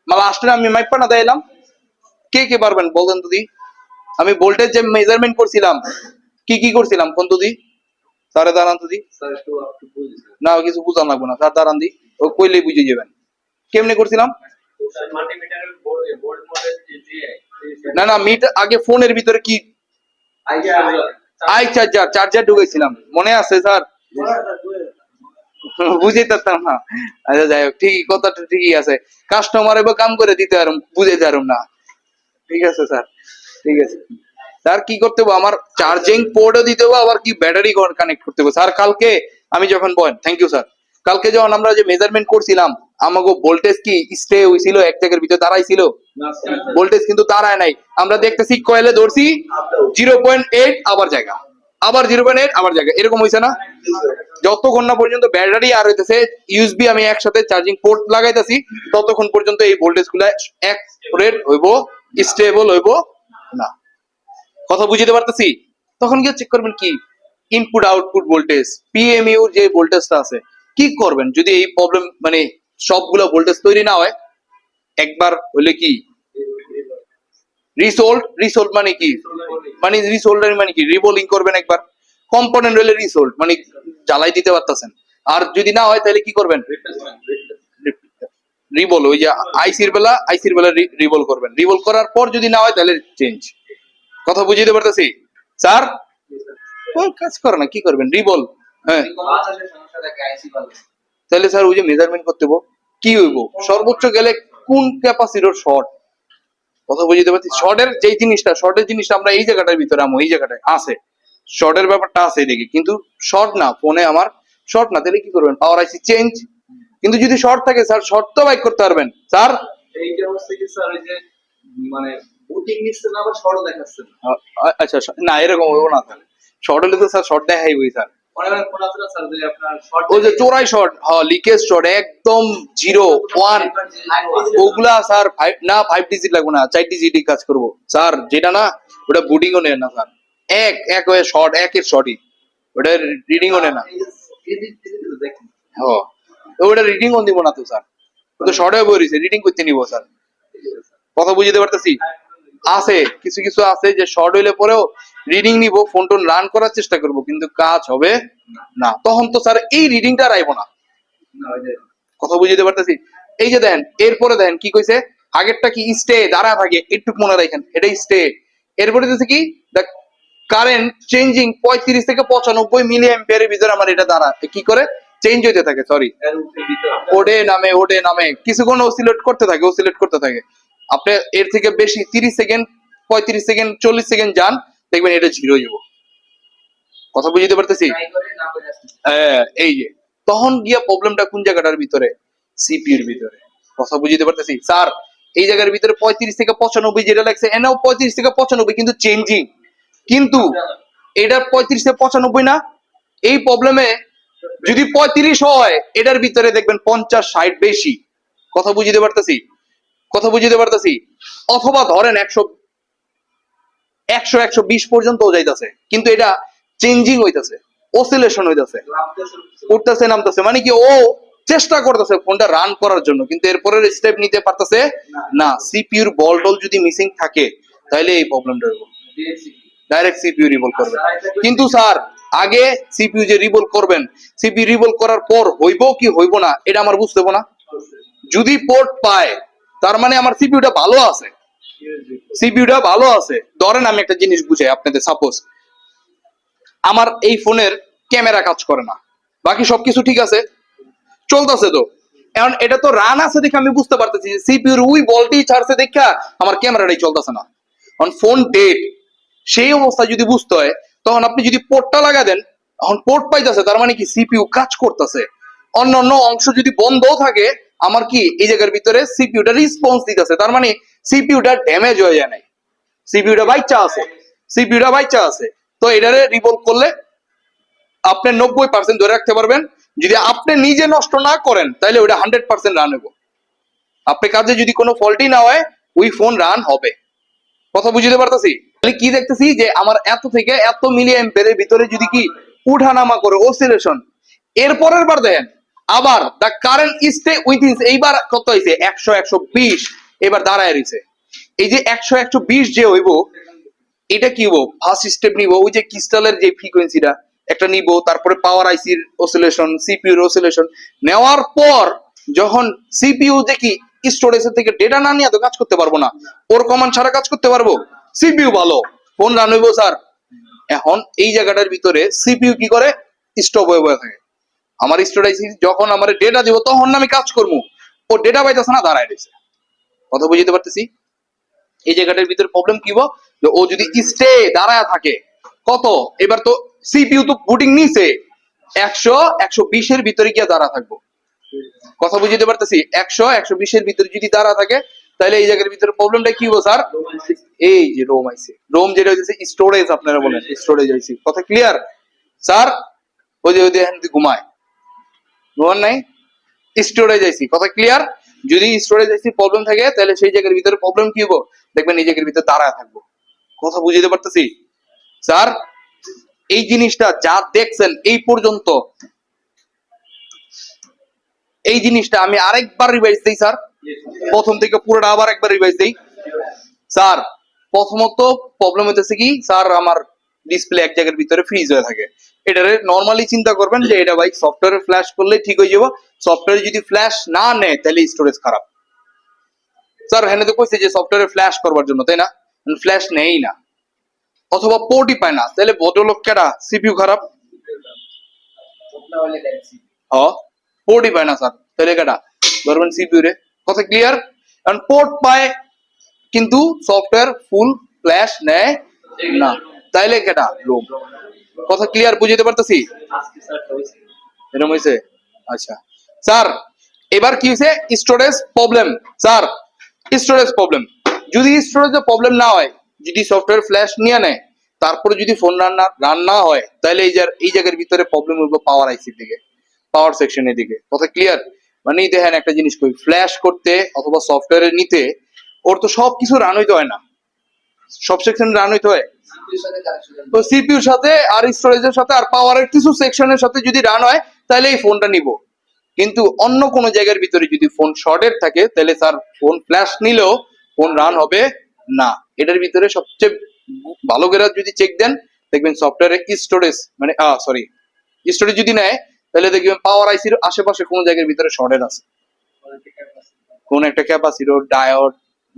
Speaker 1: মালা আসলে আমি মাইপা না দিলাম, কে কে পারবেন বলতেন দিদি? আমি ভোল্টেজ যে মেজারমেন্ট করছিলাম, কি কি করছিলাম কোন দিদি? স্যারে দাঁড়ান দিদি, না কিছু বুঝান লাগবে না স্যার, দাঁড়ান দি, ও কইলেই বুঝে যাবেন কেমনে করছিলাম। না না মিট আগে ফোনের ভিতরে কি আই চার্জার, চার্জার ঢুকেছিলাম, মনে আছে স্যার? বুঝে পারতাম না। আচ্ছা যাই হোক, ঠিকই, কথাটা ঠিকই আছে। কাস্টমার এবার কাম করে দিতে পারুম, বুঝে যারুম না। ঠিক আছে স্যার, ঠিক আছে স্যার। কি করতে হবে? আমার চার্জিং পোর্টও দিতে হবে, আবার কি ব্যাটারি কানেক্ট করতে হবে স্যার। কালকে আমি যখন বলেন, থ্যাংক ইউ স্যার, কালকে যখন আমরা যে মেজারমেন্ট করছিলাম, আমাকে ভোল্টেজ কি স্টে হয়েছিল এক জায়গার ভিতরে দাঁড়াইছিল? ভোল্টেজ কিন্তু দাঁড়ায় নাই। আমরা দেখতেছি কয়েলে ধরছি 0.8 আবার জায়গা, আবার 0.8 আবার জায়গা, এরকম হয়েছে না? যতক্ষণ না পর্যন্ত ব্যাটারি আর হইতেছে ইউএসবি আমি একসাথে চার্জিং পোর্ট লাগাইতেছি, ততক্ষণ পর্যন্ত এই ভোল্টেজ গুলা এক রেট হইব, স্টেবল হইব না। কথা বুঝতে পারতেছি? তখন গিয়ে চেক করবেন কি ইনপুট আউটপুট ভোল্টেজ, পিএমইউ যে ভোল্টেজটা আছে। কি করবেন যদি এই প্রবলেম, মানে সবগুলো ভোল্টেজ তৈরি না হয়? একবার হইলে কি রিসোল্ড, রিসোল্ড মানে কি, মানে রিসোল্ডার মানে কি রিবোলিং করবেন একবার। কম্পোনেন্ট হইলে রিসোল্ড মানে জ্বালাই দিতে পারতেছেন। আর যদি না হয় তাহলে কি করবেন? রিবল, ওই যে আইসির বেলা রিবল করবেন। রিবল করার পর যদি না হয় তাহলে চেঞ্জ। কথা বুঝতে পারতেছি স্যার? কাজ করে না, কি করবেন? রিবল, হ্যাঁ। তাহলে স্যার ওই যে মেজারমেন্ট করতে হবো, কি হইব সর্বোচ্চ গেলে কোন ক্যাপাসিটর শর্ট। কথা বুঝতে পারছি? শর্টের যে জিনিসটা, শর্টের জিনিসটা আমরা এই জায়গাটার ভিতরে আমো, এই জায়গাটায় আছে শর্টের ব্যাপারটা আছে দেখি, কিন্তু শর্ট না ফোনে আমার, শর্ট না। তাহলে কি করবেন? পাওয়ার আইসি চেঞ্জ। কিন্তু যদি শর্ট থাকে স্যার, শর্ট তো বাইক করতে পারবেন স্যার।
Speaker 2: এইটা হচ্ছে কি স্যার, এই যে মানে বুটিং নিচ্ছে না, আবার শর্ট দেখাচ্ছে না।
Speaker 1: আচ্ছা না, এরকম হইব না স্যার। শর্ট হলে তো স্যার শর্ট দেখাইবই স্যার।
Speaker 2: অনেক ফোন আছে না স্যার, যে আপনার শর্ট,
Speaker 1: ওই যে চোরাই শর্ট, হ্যাঁ লিকেজ শর্ট একদম 0-1, ওগুলা স্যার না 5 ডিজিট লাগবে না, 4 ডিজিটই কাজ করবো স্যার। যেটা না ওটা বুটিংও নেয় না স্যার, এক হয়ে শর্ট, একের শর্টই, ওটা রিডিংও নেয় না। হ্যাঁ ওটা রিডিংও দিব না তো স্যার, ও তো শর্ট হয়ে বইছে, রিডিং করতে নিব স্যার। কথা বুঝতে পারতেছি? আছে কিছু কিছু আছে যে শর্ট হইলে পরেও রিডিং নিব, ফোন টোন রান করার চেষ্টা করব, কিন্তু কাজ হবে না। তখন তো স্যার এই রিডিংটা রাইবো না। কথা বুঝতে পারতেছি? এই যে দেন, এরপরে দেন কি কইছে, আগেরটা কি স্টে দাঁড়া থাকে, একটু মনে রাখেন এটা স্টে। এরপরে দিছে কি কারেন্ট চেঞ্জিং 35 থেকে 95 মিলি অ্যাম্পিয়ারের ভিতরে আমার এটা দাঁড়া কি করে চেঞ্জ হইতে থাকে, সরি ওডে নামে কিছুক্ষণ অসিলেট করতে থাকে, আপনি এর থেকে বেশি 30 সেকেন্ড 35 সেকেন্ড 40 সেকেন্ড যান, দেখবেন এটা জিরো হয়ে যাবো। কথা বুঝতে পারতেছি? হ্যাঁ, এই যে তখন গিয়া প্রবলেমটা কোন জায়গাটার ভিতরে, সিপিইউর ভিতরে। কথা বুঝতে পারতেছি স্যার? এই জায়গার ভিতরে 35 থেকে 95 যেটা লাগছে এনাও 35 থেকে 95, কিন্তু চেঞ্জিং, কিন্তু এটা 35 থেকে 95 না। এই প্রবলেমে যদি 35 হয় এটার ভিতরে দেখবেন 50-60 বেশি। কথা বুঝতে পারতেছি? কথা বুঝতে পারতেছি? অথবা ধরেন 100-120 পর্যন্ত যাইতাছে, কিন্তু এটা চেঞ্জিং হইতাছে, অসিলেশন হইতাছে, উঠতেছে নামতেছে, মানে কি ও চেষ্টা করতেছে ফোনটা রান করার জন্য, কিন্তু এরপরের স্টেপ নিতে পারতেছে না। সিপিইউর বল যদি মিসিং থাকে তাহলে এই প্রবলেমটা হইব। ডাইরেক্ট সিপিইউ রিভলভ করবেন। কিন্তু স্যার আগে সিপিইউ যে রিভলভ করবেন, সিপিইউ রিভলভ করার পর হইব কি হইব না এটা আমার বুঝতে হবে না। যদি পোর্ট পায় তার মানে আমার সিপিইউটা ভালো আছে, সিপিইউটা ভালো আছে। ধরেন আমি একটা জিনিস বুঝাই আপনাদের, সাপোজ আমার এই ফোনের ক্যামেরা কাজ করে না, বাকি সবকিছু ঠিক আছে, চলতেছে তো। এখন এটা তো রান আছে দেখে আমি বুঝতে পারতেছি যে সিপিইউর ওই বলটি ছাড়ছে দেখা আমার ক্যামেরাটাই চলতেছে না, কারণ ফোন ডেড। সেই অবস্থায় যদি বুঝতে হয়, তখন আপনি যদি পোর্টটা লাগা দেন, এখন পোর্ট পাইতেছে তার মানে কি সিপিইউ কাজ করতেছে। অন্য অন্য অংশ যদি বন্ধও থাকে, আমার কি এই জায়গার ভিতরে সিপিইউটা রেসপন্স দিতেছে, তার মানে সিপিইউটা ড্যামেজ হয়ে যায় নাই, সিপিইউটা বাচ্চা আছে, সিপিইউটা বাচ্চা আছে। তো এটারে রিভলভ করলে আপনি 90% ধরে রাখতে পারবেন। যদি আপনি নিজে নষ্ট না করেন তাহলে ওটা 100% রান হইব। আপনি কাজে যদি কোনো ফল্টই না হয় ওই ফোন রান হবে। কথা বুঝতে পারতেছি? তাহলে কি দেখতেছি যে আমার এত থেকে এত মিলি অ্যাম্পিয়ারের ভিতরে যদি কি উঠানামা করে অসিলেশন, এরপরের বার দেখেন আবার দা কারেন্ট স্টে উইথিন, এইবার কত হয়েছে 100-120, এবার দাঁড়ায় রয়েছে। এই যে 100-120 যে হইব, এটা কি হবো, ফার্স্ট স্টেপ নিব ওই যে ক্রিস্টালের যে ফ্রিকোয়েন্সিটা একটা নিব, তারপরে পাওয়ার আইসির অসিলেশন, সিপিইউর অসিলেশন নেওয়ার পর যখন সিপিইউ দেখি স্টোরেজের থেকে ডেটা না নিয়ে তো কাজ করতে পারবো না, ওর কমান্ড ছাড়া কাজ করতে পারবো, সিপিইউ ভালো, ফোন রান হইব স্যার। এখন এই জায়গাটার ভিতরে সিপিইউ কি করে, স্টপ হয়ে বসে থাকে। আমার স্টোরেজ যখন আমার ডেটা দিব তখন আমি কাজ করবো, ও ডেটা পাইতেছে না, দাঁড়ায় রয়েছে। কথা বুঝতে পারতেছি? এই জায়গাটার ভিতরে প্রবলেম কি হবে, যে ও যদি স্টে দাঁড়ায় থাকে কত, এবার তো সিপিইউ তো বুটিং নিছে 100-120 ভিতরে গিয়ে দাঁড়া থাকবো। কথা বুঝতে পারতেছি? 100-120 ভিতরে যদি দাঁড়া থাকে তাহলে এই জায়গার ভিতরে প্রবলেমটা কি হবে স্যার? এই যে রোম আইছে, রোম যেটা হচ্ছে স্টোরেজ, আপনারা বলেন স্টোরেজ আইছে। কথা ক্লিয়ার স্যার? ওই যে ঘুমায়, ঘুমান নাই, স্টোরেজ আইসি। কথা ক্লিয়ার? যদি স্টোরেজ আইসি প্রবলেম থাকে তাহলে সেই জায়গার ভিতরে প্রবলেম কি হবো, দেখবেন এই জায়গার ভিতরে দাঁড়ায় থাকবো। কথা বুঝতে পারতেছি স্যার? এই জিনিসটা যা দেখছেন এই পর্যন্ত, এই জিনিসটা আমি আরেকবার রিভাইজ দিই স্যার, প্রথম থেকে পুরোটা আবার একবার রিভাইজ দিই স্যার। প্রথমত প্রবলেম হইতেছে কি স্যার, আমার ডিসপ্লে এক জায়গার ভিতরে ফ্রিজ হয়ে থাকে। এটারে নরমালি চিন্তা করবেন যে এটা ভাই সফটওয়্যারে ফ্ল্যাশ করলে ঠিক হয়ে যাবো, সফটওয়্যারে যদি ফ্ল্যাশ না নেয় তাহলে স্টোরেজ খারাপ। স্যার হ্যাঁ তো কইছে যে সফটওয়্যারে ফ্ল্যাশ করবার জন্য, তাই না? ফ্ল্যাশ নেই না, অথবা পোর্টই পায় না, তাহলে ভদ্রলোক কেডা, সিপিইউ খারাপ। পোর্টই পায় না স্যার, তাহলে কেডা ধরবেন সিপিইউ রে। কথা ক্লিয়ার? কারণ পোর্ট পায় কিন্তু সফটওয়্যার ফুল ফ্ল্যাশ নেয় না, তাইলে কেডা, রোম। কথা ক্লিয়ার বুঝতে পারতেছি? এরকম হয়েছে? আচ্ছা স্যার, এবার কি হয়েছে, storage problem sir, storage problem. যদি স্টোরেজে প্রবলেম না হয়, যদি সফটওয়্যার ফ্ল্যাশ নিয়ে নেয়, তারপরে যদি ফোন রান না হয়, তাহলে এই জায়গার ভিতরে প্রবলেম হইব পাওয়ার আইসির দিকে, পাওয়ার সেকশনের দিকে। কথা ক্লিয়ার? মানে দেখেন একটা জিনিস কই, ফ্ল্যাশ করতে অথবা সফটওয়্যারে নিতে ওর তো সবকিছু রান হইতে হয় না, সব সেকশন রান হইতে হয়। তো সিপিইউর সাথে আর স্টোরেজের সাথে আর পাওয়ারের কিছু সেকশনের সাথে যদি রান হয় তাহলে এই ফোনটা নিব। কিন্তু অন্য কোনো জায়গার ভিতরে যদি ফোন শর্টেড থাকে তাহলে স্যার ফোন ফ্ল্যাশ নিলেও ফোন রান হবে না। এটার ভিতরে সবচেয়ে ভালো করে যদি চেক দেন, দেখবেন সফটওয়্যারে স্টোরেজ মানে সরি স্টোরেজ যদি নেয় তাহলে দেখবেন পাওয়ার আইসির আশেপাশে কোনো জায়গার ভিতরে শর্টেড আছে, কোন একটা ক্যাপাসিটর ডায়োড,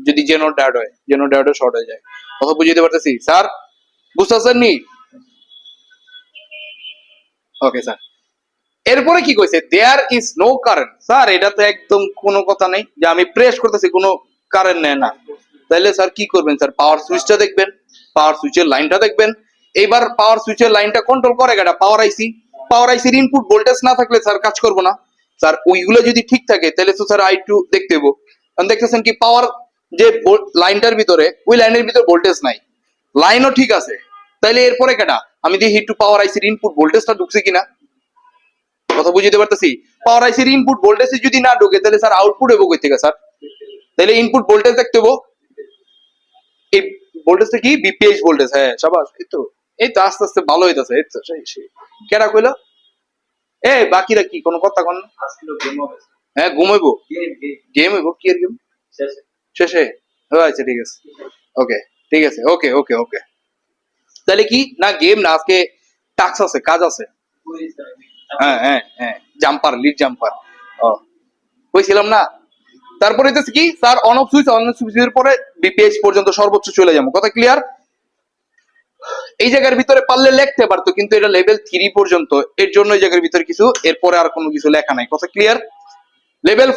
Speaker 1: যদি জেনো ডায়োড হয়, জেনো ডায়োডও শর্ট হয়ে যায়। কথা বুঝতে পারতেছি স্যার? বুঝতেছেন নি? Okay sir. এরপরে কি কইছে, there is no current. Sir এটা তো একদম কোনো কথা নেই যে আমি প্রেস করতেছি, কোনো কারেন্ট নেয় না, তাহলে স্যার কি করবেন স্যার? পাওয়ার সুইচটা দেখবেন, পাওয়ার সুইচের লাইনটা দেখবেন। এইবার পাওয়ার সুইচের লাইনটা কন্ট্রোল করে কেটা? পাওয়ার আইসি। পাওয়ার আইসির ইনপুট ভোল্টেজ না থাকলে স্যার কাজ করবো না। স্যার ওইগুলো যদি ঠিক থাকে তাহলে তো স্যার I2 দেখতে হবো। কারণ দেখতেছেন কি পাওয়ার যে লাইনটার ভিতরে, ওই লাইনের ভিতরে ভোল্টেজ নাই, লাইনও ঠিক আছে, তাইলে এরপরে কেটা? আমি দেখি একটু পাওয়ার আইসির ইনপুট ভোল্টেজটা ঢুকছে কিনা। কথা বুঝতে পারতেছি? পাওয়ার আইসির ইনপুট ভোল্টেজ যদি না ঢুকে তাহলে স্যার আউটপুট হবো কই থেকে স্যার? তাহলে ইনপুট ভোল্টেজ দেখতে হবো। এই ভোল্টেজটা কি? BPH voltage. হ্যাঁ সাবাস, এই তো আস্তে আস্তে ভালো হইতাছে। এই তো সেই কেডা কইলো? এ বাকিরা কি কোনো কথা কন না?
Speaker 2: আজকে গেম হবে
Speaker 1: হ্যাঁ ঘুমাইবো।
Speaker 2: গেম গেম
Speaker 1: গেম হইবো? কি এর গেম?
Speaker 2: শেষে
Speaker 1: শেষে? ও আচ্ছা ঠিক আছে, ওকে ঠিক আছে, ওকে ওকে ওকে। তাহলে কি না গেম না, আজকে টাস্ক আছে, কাজ আছে।
Speaker 2: কুইজ
Speaker 1: হ্যাঁ হ্যাঁ হ্যাঁ, জাম্পার, লিড জাম্পার। ও কইছিলাম না। তারপরে হইতেছে কি স্যার, অন অফ সুইচের পরে বিপিএইচ পর্যন্ত সর্বোচ্চ চলে যাবো। কথা ক্লিয়ার? এই জায়গার ভিতরে পারলে লিখতে পারতো, কিন্তু এটা লেভেল 3 পর্যন্ত, এর জন্য এই জায়গার ভিতরে কিছু, এরপরে আর কোনো কিছু লেখা নাই। কথা ক্লিয়ার? লেভেল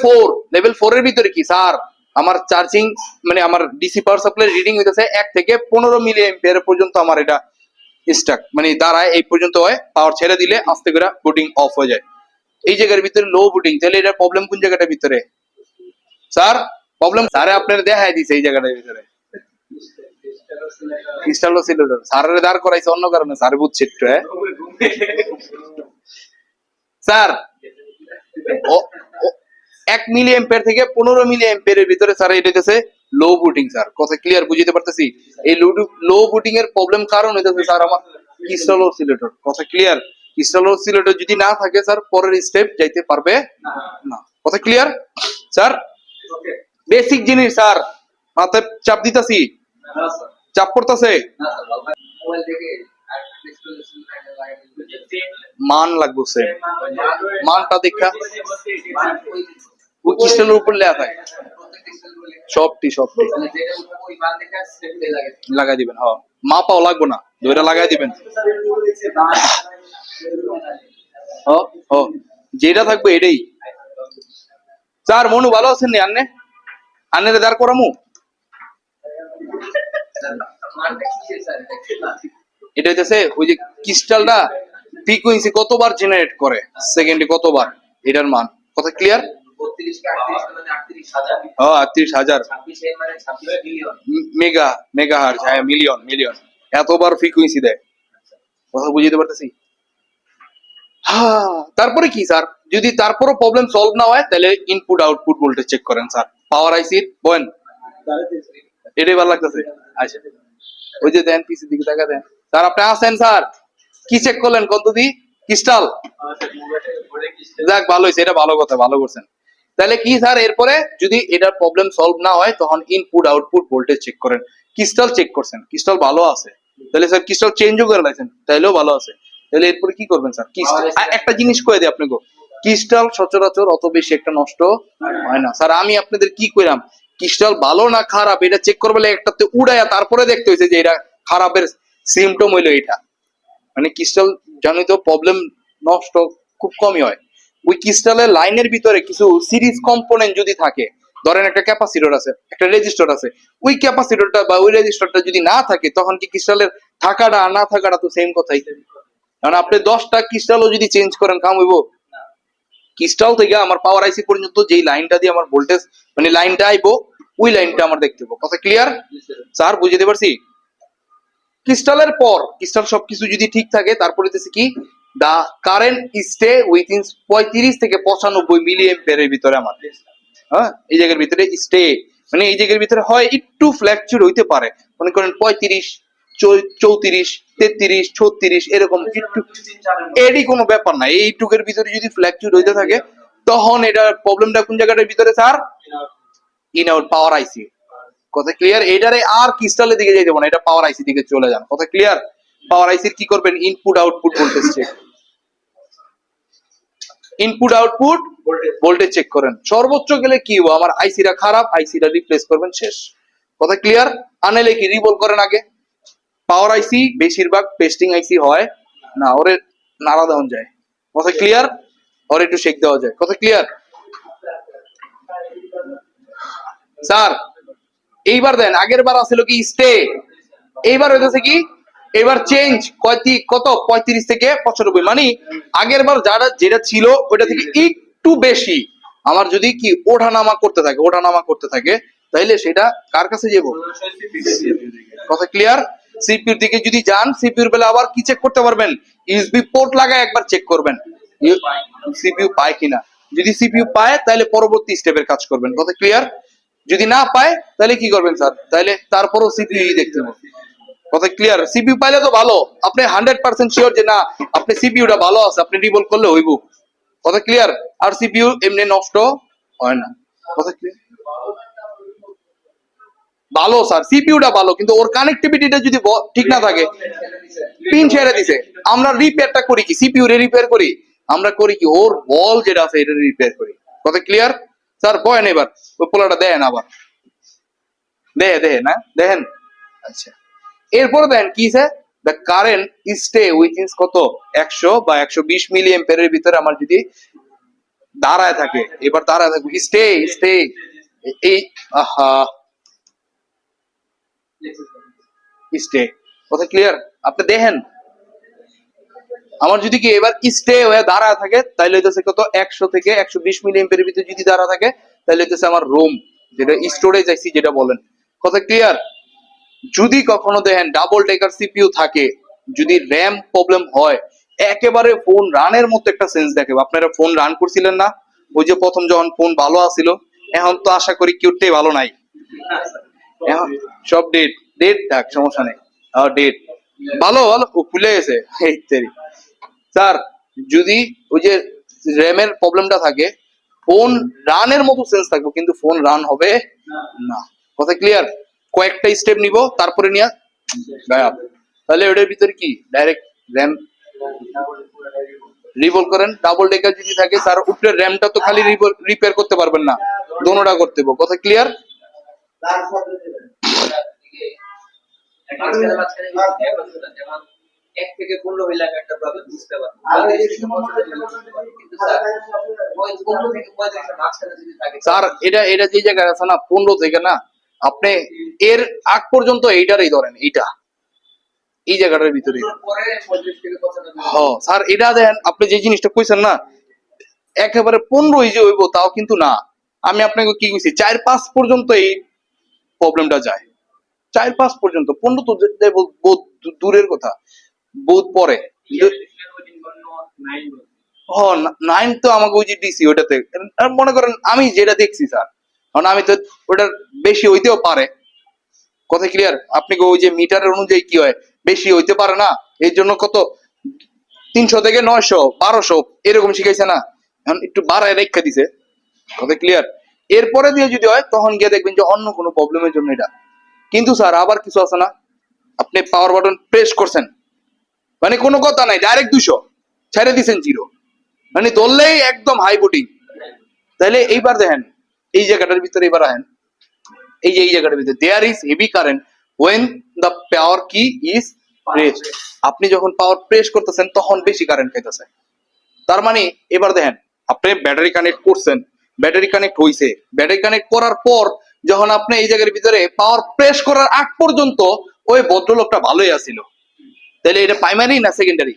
Speaker 1: 4 এর ভিতরে কি স্যার, আমার চার্জিং মানে আমার ডিসি পাওয়ার সাপ্লাই রিডিং হইতেছে 1 থেকে 15 মিলি অ্যাম্পিয়ার পর্যন্ত আমার এটা স্টাক মানে দাঁড়ায়, এই পর্যন্ত হয়। পাওয়ার ছেড়ে দিলে আস্তে করে বুটিং অফ হয়ে যায়। এই জায়গার ভিতরে লো বুটিং, তাহলে এটা প্রবলেম কোন জায়গাটার ভিতরে স্যার? প্রবলেম স্যারে আপনার দেখাই দিছে এই জায়গাটার ভিতরে ক্রিস্টাল অসিলেটর। স্যারের দাঁড় করাইছে অন্য কারণে, স্যার বুঝছে একটু। হ্যাঁ স্যার, ও 1 মিলি অ্যাম্পিয়ার থেকে 15 মিলি অ্যাম্পিয়ারের ভিতরে স্যার এটা হইতেছে লো বুটিং। স্যার কথা ক্লিয়ার বুঝতে পারতেছি? এই লো বুটিং এর প্রবলেম কারণ হইতেছে স্যার আমার ক্রিস্টাল অসিলেটর। কথা ক্লিয়ার? ক্রিস্টাল অসিলেটর যদি না থাকে স্যার পরের স্টেপ যাইতে পারবে না। কথা ক্লিয়ার স্যার?
Speaker 2: ওকে
Speaker 1: বেসিক জিনিস স্যার, মাথায় চাপ দিতাছি,
Speaker 2: না স্যার
Speaker 1: চাপ পড়তাছে।
Speaker 2: না স্যার মোবাইল থেকে আর ডিসপ্লে লাগাই
Speaker 1: মান লাগবো সে, মানটা দেখা ওই ক্রিস্টালের উপর লেখা থাকে সবটি লাগাই দিবেন। হ্যাঁ মাপাও লাগবো না, দুইটা লাগাই দিবেন। ও যেটা থাকবে এটাই। স্যার মনু ভালো আছেন নি? আন্নে আন্নের দাঁড় করামু। এটা হইতেছে ওই যে ক্রিস্টালটা ফ্রিকোয়েন্সি কতবার জেনারেট করে, সেকেন্ডে কতবার, এটার মান। কথা ক্লিয়ার? 38,000 mega hertz. হ্যাঁ মিলিয়ন মিলিয়ন, এতবার ফ্রিকোয়েন্সি দেয়। কথা বুঝতে পারতেছি? হ্যাঁ তারপরে কি স্যার, যদি তারপরও প্রবলেম সলভ না হয় তাহলে ইনপুট আউটপুট ভোল্টেজ চেক করেন স্যার। পাওয়ার আইসির বলেন, এটাই ভালো লাগতেছে। আচ্ছা ওই যে দেন পিসির দিকে দেখা দেন স্যার। আপনি আসেন স্যার, কি চেক করলেন কত দি? ক্রিস্টাল। যাক ভালো হয়েছে, এটা ভালো কথা, ভালো করছেন। তাহলে কি স্যার এরপরে যদি এটার প্রবলেম সলভ না হয় তখন ইনপুট আউটপুট ভোল্টেজ চেক করেন। ক্রিস্টাল চেক করছেন, ক্রিস্টাল ভালো আছে, তাহলে স্যার ক্রিস্টাল চেঞ্জও করে লাইছেন, তাইলেও ভালো আছে। তাহলে এরপরে কি করবেন স্যার? ক্রিস্টাল একটা জিনিস কয়ে দিই আপনাকে, ক্রিস্টাল সচরাচর অত বেশি একটা নষ্ট হয় না স্যার। আমি আপনাদের কি কইলাম, ক্রিস্টাল ভালো না খারাপ এটা চেক করবে একটাতে উড়াইয়া তারপরে দেখতে হয়েছে যে এটা খারাপের সিমটম হইলো এটা। মানে ক্রিস্টাল জানি তো প্রবলেম নষ্ট খুব কমই হয়। ওই ক্রিস্টালের লাইনের ভিতরে কিছু সিরিজ কম্পোনেন্ট যদি থাকে, ধরেন একটা ক্যাপাসিটর আছে, একটা রেজিস্টর আছে, ওই ক্যাপাসিটরটা বা ওই রেজিস্টরটা যদি না থাকে তখন কি ক্রিস্টালের থাকাটা আর না থাকাটা তো সেম কথাই। কারণ আপনি 10টা ক্রিস্টালও যদি চেঞ্জ করেন কাম হইব? ক্রিস্টাল থেকে আমার পাওয়ার আইসি পর্যন্ত যেই লাইনটা দিয়ে আমার ভোল্টেজ মানে লাইনটা আইবো, ওই লাইনটা আমার দেখতে হবে। কথা ক্লিয়ার স্যার? বুঝতে পারছি? ক্রিস্টালের পর ক্রিস্টাল সবকিছু যদি ঠিক থাকে তারপরে হচ্ছে কি দা কারেন্ট স্টে উইথিন 35 থেকে 95 মিলি অ্যাম্পিয়ারের ভিতরে আমার। হ্যাঁ এই জায়গার ভিতরে স্টে মানে এই জায়গার ভিতরে হয় একটু ফ্ল্যাকচুয়েট হইতে পারে, মনে করেন 35 34 33 36 এরকম একটু, এরই কোনো ব্যাপার না। এইটুকের ভিতরে যদি ফ্ল্যাকচুয়েট হইতে থাকে তখন এটা প্রবলেমটা কোন জায়গাটার ভিতরে স্যার? ইন আউট পাওয়ার আইসি। কথা ক্লিয়ার? এটারে আর ক্রিস্টালের দিকে যাইতে না, এটা পাওয়ার আইসি দিকে চলে যান। কথা ক্লিয়ার? পাওয়ার আইসির কি করবেন? Input output voltage check, input output voltage check করেন। সর্বোচ্চ গেলে কি হবে, আমার আইসিটা খারাপ, আইসিটা রিপ্লেস করবেন, শেষ। কথা ক্লিয়ার? আনাইলে কি রিভলভ করেন আগে। পাওয়ার আইসি বেশিরভাগ টেস্টিং আইসি হয় না, ওরে নাড়া দেওয়া যায়। কথা ক্লিয়ার? ওরে একটু শেক দেওয়া যায়। কথা ক্লিয়ার স্যার? এইবার দেন আগের বার আছিল কি স্টে, এইবার হইতেছে কি, এবার চেঞ্জ কত 35 থেকে 95, মানে আগের বার যেটা ছিল ওইটা থেকে একটু বেশি আমার যদি কি ওঠানামা করতে থাকে তাইলে সেটা কার কাছে যাব? কথা ক্লিয়ার? সিপিইউর দিকে যদি যান, সিপিইউর বেলা আবার কি চেক করতে পারবেন? ইউএসবি পোর্ট লাগায় একবার চেক করবেন সিপিইউ পায় কিনা। যদি সিপিইউ পায় তাহলে পরবর্তী স্টেপের কাজ করবেন। কথা ক্লিয়ার? যদি না পায় তাহলে কি করবেন স্যার? তাহলে তারপরও সিপিইউ দেখতে হবে। কথা ক্লিয়ার? সিপিইউ পাইলে তো ভালো, আপনি 100% শিওর যে না আপনি সিপিইউটা ভালো আছে, আপনি রিভলভ করলে হইব। কথা ক্লিয়ার? আর সিপিইউ এমনি নষ্ট হয় না। কথা ক্লিয়ার? ভালো স্যার, সিপিইউটা ভালো, কিন্তু ওর কানেক্টিভিটিটা যদি ঠিক না থাকে, পিন ছেড়ে দিছে, আমরা রিপেয়ারটা করি কি? সিপিইউ রে রিপেয়ার করি, আমরা করি কি ওর বল যেটা আছে এটা রিপেয়ার করি। কথা ক্লিয়ার? স্যার বয়েন এবার ওই পোলাটা দেন আবার দেখে না দেখেন। আচ্ছা, এরপরে দেন কি sir, the current stay which is কত 100 বা 120 মিলি এম্পিয়ারের ভিতরে আমার যদি দাঁড়ায় থাকে, এবার দাঁড়ায় থাকবে স্টে এই আহা স্টে। কথা ক্লিয়ার? আপনি দেখেন আমার যদি কি এবার স্টে হয়ে দাঁড়ায় থাকে তাহলে হইতেছে কত 100 থেকে 120 মিলি এম্পিয়ারের ভিতরে যদি দাঁড়া থাকে তাহলে হইতেছে আমার রুম, যেটা স্টোরেজ আইসি যেটা বলেন। কথা ক্লিয়ার? যদি কখনো দেখেন ডাবল টেকার সিপিইউ থাকে, যদি র্যাম প্রবলেম হয়, একেবারে ফোন রানের মতো একটা সেন্স দেখাবে। আপনারা ফোন রান করছিলেন না ওই যে প্রথম যখন ফোন ভালো আছিল, এখন তো আশা করি কিউটাই ভালো নাই, এখন সব ডেট থাক সমস্যা নেই, ডেট ভালো ও খুলে গেছে এই তেরি। স্যার যদি ওই যে র্যামের প্রবলেমটা থাকে, ফোন রানের মতো সেন্স থাকবে কিন্তু ফোন রান হবে না। কথা ক্লিয়ার? কয়েকটা স্টেপ নিব তারপরে নিয়ে গায়াব। তাহলে ওটার ভিতরে কি ডাইরেক্ট র্যাম রিভলভ করেন। ডাবল ডেকার যদি থাকে তার উপরে র্যামটা তো খালি রিপেয়ার করতে পারবেন না, দোনোটা করতে হবে। কথা ক্লিয়ার?
Speaker 2: এক থেকে 15 হইলে আমি একটা প্রবলেম বুঝতে পারবো।
Speaker 1: স্যার এটা যে জায়গায় আছে না 15 থেকে না, আপনি এর আগ পর্যন্ত এইটারই ধরেন, এইটা এই জায়গাটার ভিতরে। হ্যাঁ স্যার এটা দেন, আপনি যে জিনিসটা কইছেন না একেবারে 15 যে হইব তাও কিন্তু না। আমি আপনাকে কি কইছি 4-5 পর্যন্ত এই প্রবলেমটা যায়, 4-5 পর্যন্ত, 15 তো বহুত দূরের কথা, বহুত পরে। হ্যাঁ 9 তো আমাকে ওই যে ডিসি ওটাতে, মনে করেন আমি যেটা দেখছি স্যার, কারণ আমি তো ওটার বেশি হইতেও পারে। কথা ক্লিয়ার? আপনি ওই যে মিটারের অনুযায়ী কি হয়, বেশি হইতে পারে না, এই জন্য কত 300 থেকে 900 1200 এরকম শিখাইছে না, এখন একটু বাড়ায় রেখা দিছে। কথা ক্লিয়ার? এরপরে দিয়ে যদি হয় তখন গিয়ে দেখবেন যে অন্য কোনো প্রবলেমের জন্য এটা। কিন্তু স্যার আবার কিছু আছে না, আপনি পাওয়ার বাটন প্রেস করছেন মানে কোনো কথা নাই, ডাইরেক্ট 200 ছেড়ে দিছেন 0, মানে ধরলেই একদম হাই বুটিং। তাহলে এইবার দেখেন এই জায়গাটার ভিতরে, এবার আহেন এই যে এই জায়গাটার ভিতরে there is heavy current when the power key is pressed. আপনি যখন পাওয়ার প্রেস করতেছেন তখন বেশি কারেন্ট খাইতেছে। তার মানে এবার দেখেন আপনি ব্যাটারি কানেক্ট করছেন, ব্যাটারি কানেক্ট হইছে, ব্যাটারি কানেক্ট করার পর যখন আপনি এই জায়গার ভিতরে পাওয়ার প্রেস করার আগ পর্যন্ত ওই ভদ্রলোকটা ভালোই আছিল, তাহলে এটা প্রাইমারি না সেকেন্ডারি?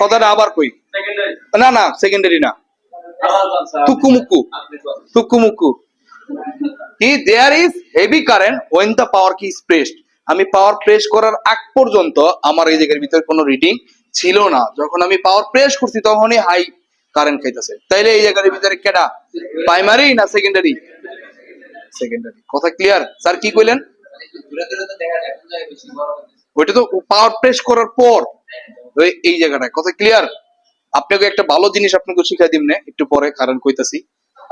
Speaker 1: কথাটা আবার কই, না না সেকেন্ডারি না, তুকুমুকু তুকুমুকু কি there is heavy current when the power key is pressed. আমি পাওয়ার প্রেস করার আগ পর্যন্ত আমার এই জায়গার ভিতরে কোনো রিডিং ছিল না, যখন আমি পাওয়ার প্রেস করছি তখনই হাই কারেন্ট খাইতেছে। তাইলে এই জায়গার ভিতরে কেডা প্রাইমারি না সেকেন্ডারি? সেকেন্ডারি। কথা ক্লিয়ার? স্যার কি কইলেন? ওইটা তো পাওয়ার প্রেস করার পর এই জায়গাটায়। কথা ক্লিয়ার? আপনাকে একটা ভালো জিনিস আপনাকে শিখাই দিমনে একটু পরে, কারণ কইতাছি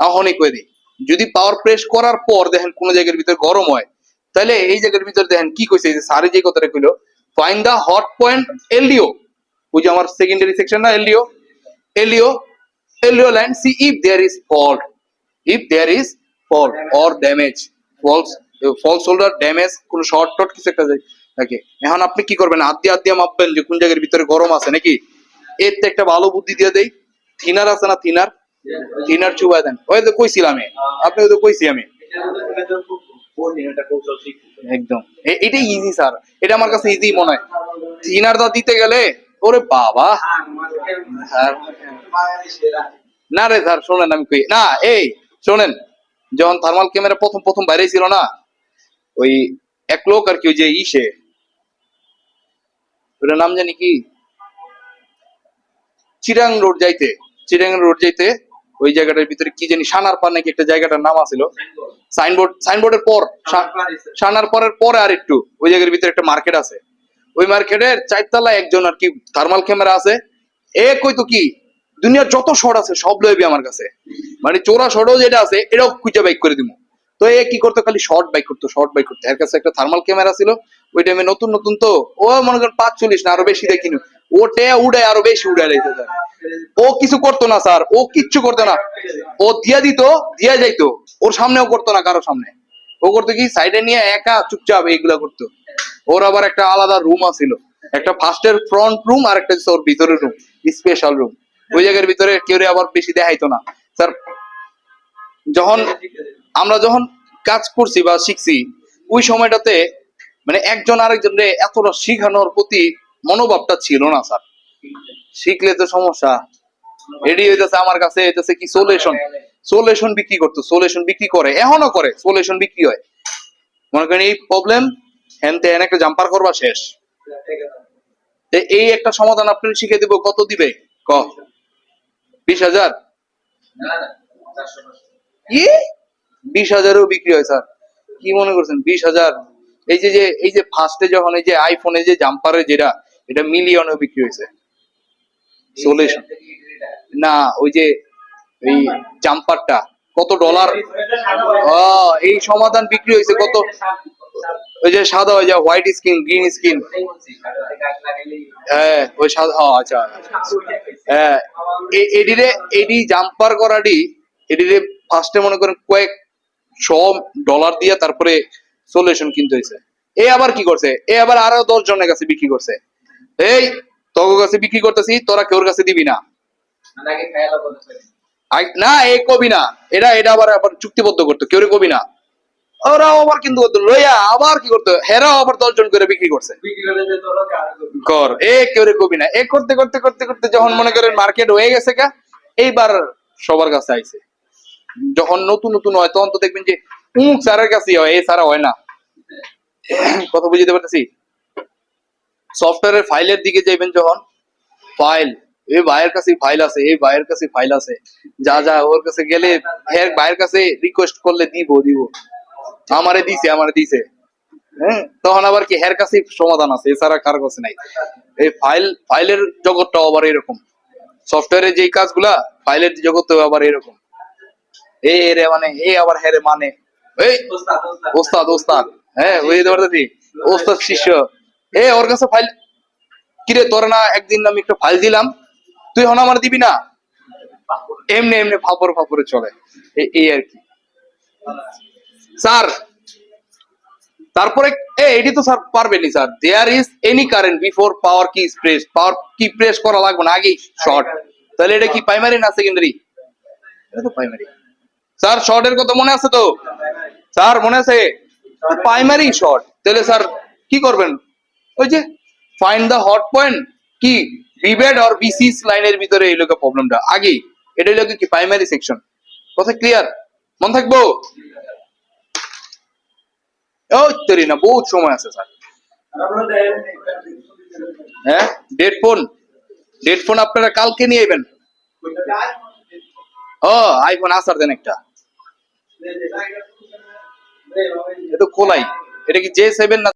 Speaker 1: এখনই কই দিই। যদি পাওয়ার প্রেস করার পর দেখেন কোন জায়গার ভিতরে গরম হয়, তাহলে এই জায়গার ভিতরে দেখেন কি কইছে, যে স্যারে যে কথাটা কইলো find the hot point LDO, ওই যে আমার সেকেন্ডারি সেকশন না LDO, LDO LDO line see if there is fault, if there is fault or damage, fuse fuse holder damage, কোন শর্ট টট কিছু একটা থাকে। এখন আপনি কি করবেন, হাত দিয়ে মাপবেন যে কোন জায়গার ভিতরে গরম আছে নাকি। এর তো একটা ভালো বুদ্ধি দিয়ে দেই, থিনার আছে না থিনার, থিনার চুবাই দেন, ওই তো কইছিলাম আমি, আপনাকে তো কইছি আমি একদম। এটা ইজি স্যার, এটা আমার কাছে ইজি মনে হয়। থিনার দা দিতে গেলে ওরে বাবা। আর না রে স্যার শোনেন, আমি কই না, এই শোনেন, যখন থার্মাল ক্যামেরা প্রথম প্রথম বাইরে ছিল না, ওই এক লোক আর কি, ওই যে ইসে, ওটার নাম জানি কি, চিটাং রোড যাইতে ওই জায়গাটার ভিতরে কি জানি সানার পার নাকি একটা জায়গাটার নাম আছিল, সাইনবোর্ডের পর, সানার পরের পরে আর একটু ওই জায়গার ভিতরে একটা মার্কেট আছে। ওই মার্কেটের চারতলায় একজন আর কি থার্মাল ক্যামেরা আছে। এ কইতো কি, দুনিয়ার যত শট আছে সব লইবি আমার কাছে, মানে চোরা শটও যেটা আছে এটাও খুঁজে বাইক করে দিব। তো এ কি করতো, খালি শর্ট বাইক করতো। এর কাছে একটা থার্মাল ক্যামেরা ছিল ওই টাইমে, নতুন নতুন তো, ও মনে করেন 45 না আরো বেশি দেখিনি, ওটে উড়ায় আরো বেশি উড়ায় লাইতো স্যার। ও কিছু করতো না স্যার, ও কিচ্ছু করতো না, ও দিয়া দিত, দিয়া যাইতো, ওর সামনেও করতো না কারো সামনে। ও করতো কি, সাইডে নিয়ে একা চুপচাপ এইগুলা করতো। ওর আবার একটা আলাদা রুম আছিল, একটা ফার্স্টের ফ্রন্ট রুম আর একটা ওর ভিতরের রুম, স্পেশাল রুম। ওই জায়গার ভিতরে কেউ আবার বেশি দেখাইতো না স্যার। যখন যখন কাজ করছি বা শিখছি, ওই সময়টাতে মানে একজন আরেকজনকে এতটা শিখানোর প্রতি মনোভাবটা ছিল না স্যার। শিখলে তো সমস্যা, এডি হইতেছে আমার কাছে হইতেছে কি, সোলেশন বিক্রি করতো, সোলেশন বিক্রি করে, এখনো করে, সোলেশন বিক্রি হয়। মনে করেন এই প্রবলেম, হ্যানতে হ্যান একটা জাম্পার করবা শেষ। এই একটা সমাধান আপনি শিখে দিব, কত দিবে ক? 20,000? কি 20,000ও বিক্রি হয় স্যার? কি মনে করছেন 20,000? এই যে ফার্স্টে যখন এই যে আইফোনে যে জাম্পারে যেটা, এটা মিলিয়নে বিক্রি হয়েছে। সলিউশন না, ওই যে এই জাম্পারটা কত ডলার, এই সমাধান বিক্রি হয়েছে কত, ওই যে সাদা, ওই যে হোয়াইট স্কিন গ্রিন স্কিন, হ্যাঁ ওই সাদা, আচ্ছা হ্যাঁ, এডিরে এডি জাম্পার করাডি, এডিরে ফার্স্টে মনে করেন কয়েক $100 দিয়ে তারপরে সলিউশন কিনতে হয়েছে। এ আবার কি করছে, এ আবার আরো 10 জনের কাছে বিক্রি করছে, এই তোর কাছে বিক্রি করতেছি, তোরা কেউর কাছে দিবি না, না এ কবি না, এটা আবার চুক্তিবদ্ধ করতো, কেউ কবি না। ওরাও আবার কিন্তু লইয়া আবার কি করতো, হেরাও আবার 10 জন করে বিক্রি করছে কর, এ কেউ কবি না। এ করতে করতে করতে করতে যখন মনে করেন মার্কেট হয়ে গেছে কা, এইবার সবার কাছে আইছে। যখন নতুন নতুন হয় তখন তো দেখবেন যে স্যারের কাছে হয়, এই সারা হয় না। কথা বুঝতে পারতেছি? সফটওয়্যারের ফাইলের দিকে যাইবেন যখন, ফাইল, এই ভাইয়ের কাছে ফাইল আছে, এই ভাইয়ের কাছে ফাইল আছে, যা ওর কাছে গেলে, হ্যাঁ ভাইয়ের কাছে রিকোয়েস্ট করলে দিব, আমারে দিছে, হ্যাঁ তখন আবার কি হের কাছে সমাধান আছে, এছাড়া কার কাছে নাই। এই ফাইলের জগৎটাও আবার এরকম, সফটওয়্যারের যেই কাজগুলা ফাইলের জগৎটাও আবার এরকম। এই রে মানে, এই আবার হেরে মানে, এই ওস্তাদ, হ্যাঁ বুঝতে পারতেছি, ওস্তাদ শিষ্য। ওর কাছে ফাইল, কিরে তোর না একদিন আমি একটা ফাইল দিলাম, তুই হন আমার দিবি না, এমনি এমনি ফাপরে চলে, এই আর কি স্যার। তারপরে এটি তো স্যার পারবেনি sir, there is any current before power কি প্রেস, পাওয়ার কি প্রেস করা লাগবে না, আগেই শর্ট। তাহলে এটা কি প্রাইমারি না সেকেন্ডারি? এটা তো প্রাইমারি স্যার। শর্টের কথা মনে আছে তো স্যার, মনে আছে? Primary short. তাহলে স্যার কি করবেন, ওই যে ফাইন্ড দা হট পয়েন্ট, কি বিবেড অর বিসিস লাইনের ভিতরে এই লোকের প্রবলেমটা আগেই, এটা লোকে কি প্রাইমারি সেকশন। কথা ক্লিয়ার? মন থাকবো? ওই তৈরি না, বহুত সময় আছে স্যার। হ্যাঁ ডেড ফোন আপনারা কালকে নিয়ে এবেন। ও আইফোন আসার দেন একটা, এটা খোলাই, এটা কি J7 না